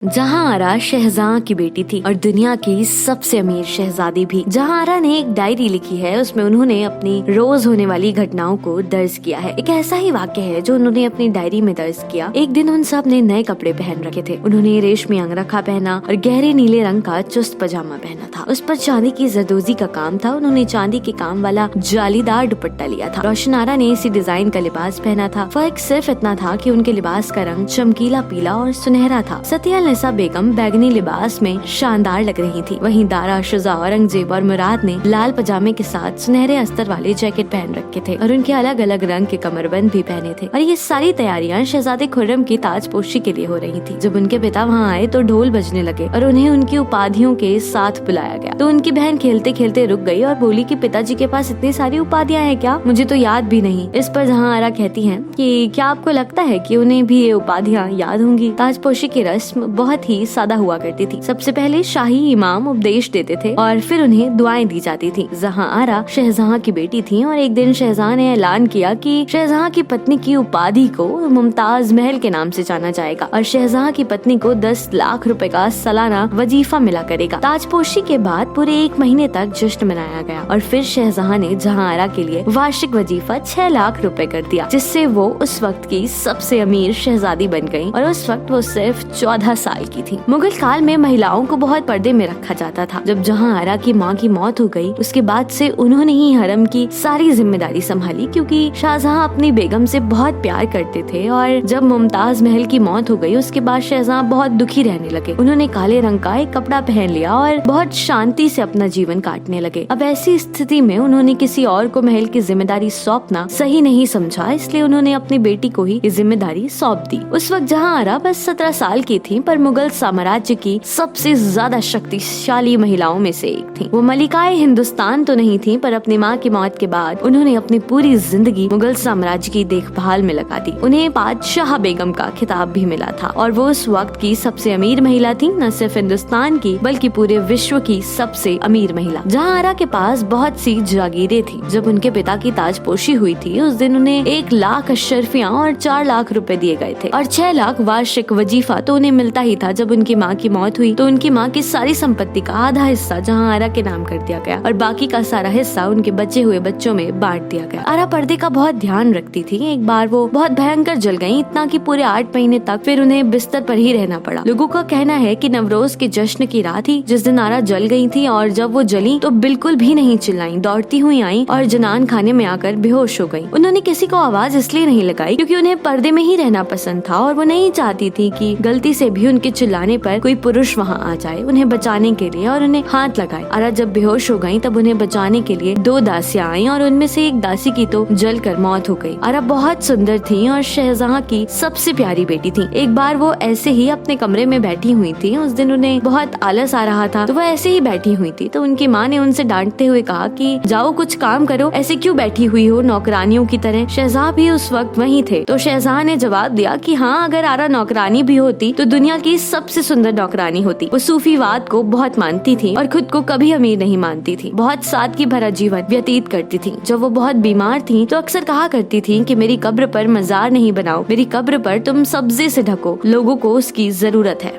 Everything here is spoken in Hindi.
जहांआरा शहजहां की बेटी थी और दुनिया की सबसे अमीर शहजादी भी। जहांआरा ने एक डायरी लिखी है, उसमें उन्होंने अपनी रोज होने वाली घटनाओं को दर्ज किया है। एक ऐसा ही वाक्य है जो उन्होंने अपनी डायरी में दर्ज किया। एक दिन उन सब ने नए कपड़े पहन रखे थे। उन्होंने रेशमी अंगरखा पहना और गहरे नीले रंग का चुस्त पजामा पहना था। उस पर चांदी की जरदोजी का काम था। उन्होंने चांदी के काम वाला जालीदार दुपट्टा लिया था। रोशनारा ने इसी डिजाइन का लिबास पहना था। फर्क सिर्फ इतना था कि उनके लिबास का रंग चमकीला पीला और सुनहरा था। सतिया निसा बेगम बैगनी लिबास में शानदार लग रही थी। वहीं दारा, शुजा, औरंगजेब और मुराद ने लाल पजामे के साथ सुनहरे अस्तर वाले जैकेट पहन रखे थे और उनके अलग अलग रंग के कमरबंद भी पहने थे। और ये सारी तैयारियां शहजादे खुर्रम की ताजपोशी के लिए हो रही थी। जब उनके पिता वहाँ आए तो ढोल बजने लगे और उन्हें उनकी उपाधियों के साथ बुलाया गया। तो उनकी बहन खेलते खेलते रुक गई और बोली कि पिताजी के पास इतनी सारी उपाधियां हैं क्या? मुझे तो याद भी नहीं। इस पर जहांआरा कहती हैं कि क्या आपको लगता है कि उन्हें भी ये उपाधियां याद होंगी? ताजपोशी की रस्म बहुत ही सादा हुआ करती थी। सबसे पहले शाही इमाम उपदेश देते थे और फिर उन्हें दुआएं दी जाती थी। जहांआरा शहजहां की बेटी थी और एक दिन शहजहां ने ऐलान किया कि शहजहां की पत्नी की उपाधि को मुमताज महल के नाम से जाना जाएगा और शहजहां की पत्नी को 10 लाख रुपए का सालाना वजीफा मिला करेगा। ताजपोशी के बाद पूरे 1 महीने तक जश्न मनाया गया और फिर शहजहां ने जहांआरा के लिए वार्षिक वजीफा 6 लाख रुपए कर दिया, जिससे वो उस वक्त की सबसे अमीर शहजादी बन गयी। और उस वक्त वो सिर्फ 14 साल की थी। मुगल काल में महिलाओं को बहुत पर्दे में रखा जाता था। जब जहांआरा की माँ की मौत हो गई, उसके बाद से उन्होंने ही हरम की सारी जिम्मेदारी संभाली, क्योंकि शाहजहां अपनी बेगम से बहुत प्यार करते थे। और जब मुमताज महल की मौत हो गई, उसके बाद शहजहां बहुत दुखी रहने लगे। उन्होंने काले रंग का एक कपड़ा पहन लिया और बहुत शांति से अपना जीवन काटने लगे। अब ऐसी स्थिति में उन्होंने किसी और को महल की जिम्मेदारी सौंपना सही नहीं समझा, इसलिए उन्होंने अपनी बेटी को ही ये जिम्मेदारी सौंप दी। उस वक्त जहांआरा बस 17 साल की थी, पर मुगल साम्राज्य की सबसे ज्यादा शक्तिशाली महिलाओं में से एक थी। वो मलिकाए हिंदुस्तान तो नहीं थी, पर अपनी माँ की मौत के बाद उन्होंने अपनी पूरी जिंदगी मुगल साम्राज्य की देखभाल में लगा दी। उन्हें बादशाह बेगम का खिताब भी मिला था और वो उस वक्त की सबसे अमीर महिला थी, न सिर्फ हिंदुस्तान की बल्कि पूरे विश्व की सबसे अमीर महिला। जहांआरा के पास बहुत सी जागीरें थी। जब उनके पिता की ताजपोशी हुई थी, उस दिन उन्हें 1 लाख अशरफियाँ और 4 लाख रुपए दिए गए थे और 6 लाख वार्षिक वजीफा तो उन्हें मिलता ही था। जब उनकी माँ की मौत हुई तो उनकी माँ की सारी संपत्ति का आधा हिस्सा जहांआरा के नाम कर दिया गया और बाकी का सारा हिस्सा उनके बचे हुए बच्चों में बांट दिया गया। आरा पर्दे का बहुत ध्यान रखती थी। एक बार वो बहुत भयंकर जल गयी, इतना कि पूरे 8 महीने तक फिर उन्हें बिस्तर पर ही रहना पड़ा। लोगों का कहना है कि नवरोज के जश्न की रात थी जिस दिन आरा जल गई थी, और जब वो जली तो बिल्कुल भी नहीं चिल्लाई, दौड़ती हुई आई और जनान खाने में आकर बेहोश हो गयी। उन्होंने किसी को आवाज इसलिए नहीं लगाई क्योंकि उन्हें पर्दे में ही रहना पसंद था और वो नहीं चाहती थी कि गलती से भी उनके चिल्लाने पर कोई पुरुष वहाँ आ जाए उन्हें बचाने के लिए और उन्हें हाथ लगाए। आरा जब बेहोश हो गई तब उन्हें बचाने के लिए 2 दासियां आईं और उनमें से एक दासी की तो जलकर मौत हो गई। आरा बहुत सुंदर थी और शहजहां की सबसे प्यारी बेटी थी। एक बार वो ऐसे ही अपने कमरे में बैठी हुई थी। उस दिन उन्हें बहुत आलस आ रहा था तो वो ऐसे ही बैठी हुई थी। तो उनकी माँ ने उनसे डांटते हुए कहा कि जाओ कुछ काम करो, ऐसे क्यों बैठी हुई हो नौकरानियों की तरह। शहजहां भी उस वक्त वहीं थे। तो शहजहां ने जवाब दिया कि हाँ, अगर आरा नौकरानी भी होती तो दुनिया की सबसे सुंदर नौकरानी होती। वो सूफीवाद को बहुत मानती थी और खुद को कभी अमीर नहीं मानती थी। बहुत सादगी भरा जीवन व्यतीत करती थी। जब वो बहुत बीमार थी तो अक्सर कहा करती थी कि मेरी कब्र पर मजार नहीं बनाओ, मेरी कब्र पर तुम सब्जे से ढको, लोगों को उसकी जरूरत है।